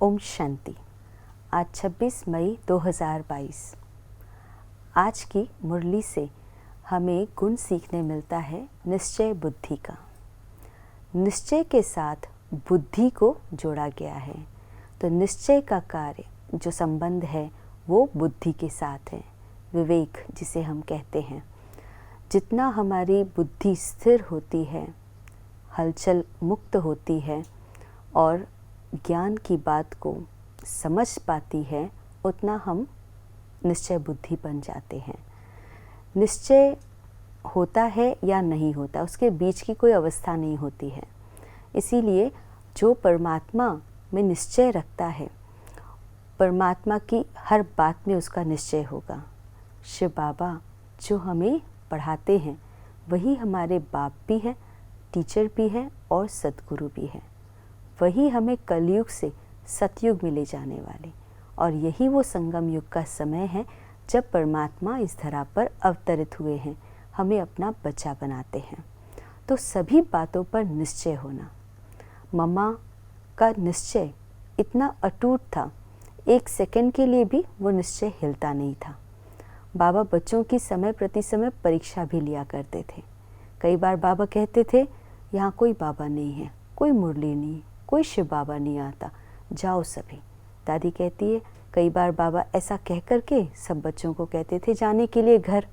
ओम शांति। आज 26 मई 2022। आज की मुरली से हमें गुण सीखने मिलता है निश्चय बुद्धि का। निश्चय के साथ बुद्धि को जोड़ा गया है, तो निश्चय का कार्य जो संबंध है वो बुद्धि के साथ है। विवेक जिसे हम कहते हैं, जितना हमारी बुद्धि स्थिर होती है, हलचल मुक्त होती है और ज्ञान की बात को समझ पाती है, उतना हम निश्चय बुद्धि बन जाते हैं। निश्चय होता है या नहीं होता, उसके बीच की कोई अवस्था नहीं होती है। इसीलिए जो परमात्मा में निश्चय रखता है, परमात्मा की हर बात में उसका निश्चय होगा। शिव बाबा जो हमें पढ़ाते हैं वही हमारे बाप भी हैं, टीचर भी हैं और सद्गुरु भी हैं। वही हमें कलयुग से सतयुग में ले जाने वाले, और यही वो संगम युग का समय है जब परमात्मा इस धरा पर अवतरित हुए हैं, हमें अपना बच्चा बनाते हैं। तो सभी बातों पर निश्चय होना। मम्मा का निश्चय इतना अटूट था, एक सेकंड के लिए भी वो निश्चय हिलता नहीं था। बाबा बच्चों की समय प्रति समय परीक्षा भी लिया करते थे। कई बार बाबा कहते थे, यहाँ कोई बाबा नहीं है, कोई मुरली नहीं, कोई शिव बाबा नहीं आता, जाओ सभी। दादी कहती है कई बार बाबा ऐसा कह कर के सब बच्चों को कहते थे जाने के लिए घर,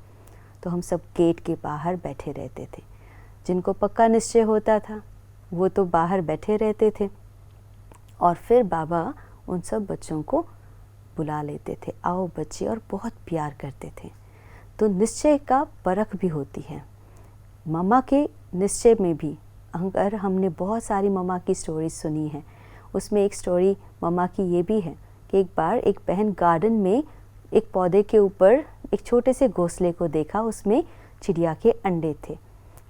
तो हम सब गेट के बाहर बैठे रहते थे। जिनको पक्का निश्चय होता था वो तो बाहर बैठे रहते थे, और फिर बाबा उन सब बच्चों को बुला लेते थे, आओ बच्चे, और बहुत प्यार करते थे। तो निश्चय का परख भी होती है। मम्मा के निश्चय में भी अगर हमने बहुत सारी मम्मा की स्टोरी सुनी है, उसमें एक स्टोरी मम्मा की ये भी है कि एक बार एक बहन गार्डन में एक पौधे के ऊपर एक छोटे से घोंसले को देखा, उसमें चिड़िया के अंडे थे।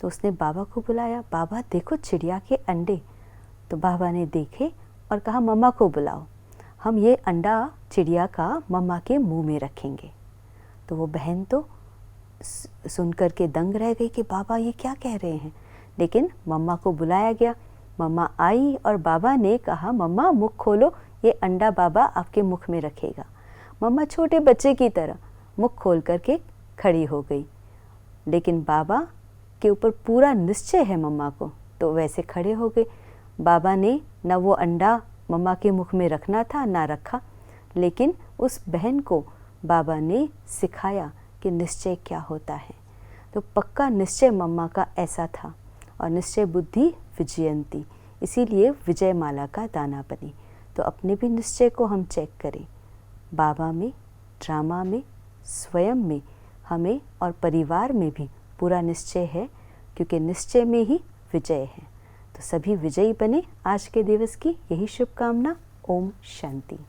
तो उसने बाबा को बुलाया, बाबा देखो चिड़िया के अंडे। तो बाबा ने देखे और कहा मम्मा को बुलाओ, हम ये अंडा चिड़िया का मम्मा के मुंह में रखेंगे। तो वो बहन तो सुनकर के दंग रह गई कि बाबा ये क्या कह रहे हैं। लेकिन मम्मा को बुलाया गया, मम्मा आई और बाबा ने कहा मम्मा मुख खोलो, ये अंडा बाबा आपके मुख में रखेगा। मम्मा छोटे बच्चे की तरह मुख खोल करके खड़ी हो गई, लेकिन बाबा के ऊपर पूरा निश्चय है मम्मा को, तो वैसे खड़े हो गए। बाबा ने न वो अंडा मम्मा के मुख में रखना था ना रखा, लेकिन उस बहन को बाबा ने सिखाया कि निश्चय क्या होता है। तो पक्का निश्चय मम्मा का ऐसा था, और निश्चय बुद्धि विजयंती, इसीलिए विजय माला का दाना बनी। तो अपने भी निश्चय को हम चेक करें, बाबा में, ड्रामा में, स्वयं में, हमें और परिवार में भी पूरा निश्चय है, क्योंकि निश्चय में ही विजय है। तो सभी विजयी बने। आज के दिवस की यही शुभकामना। ओम शांति।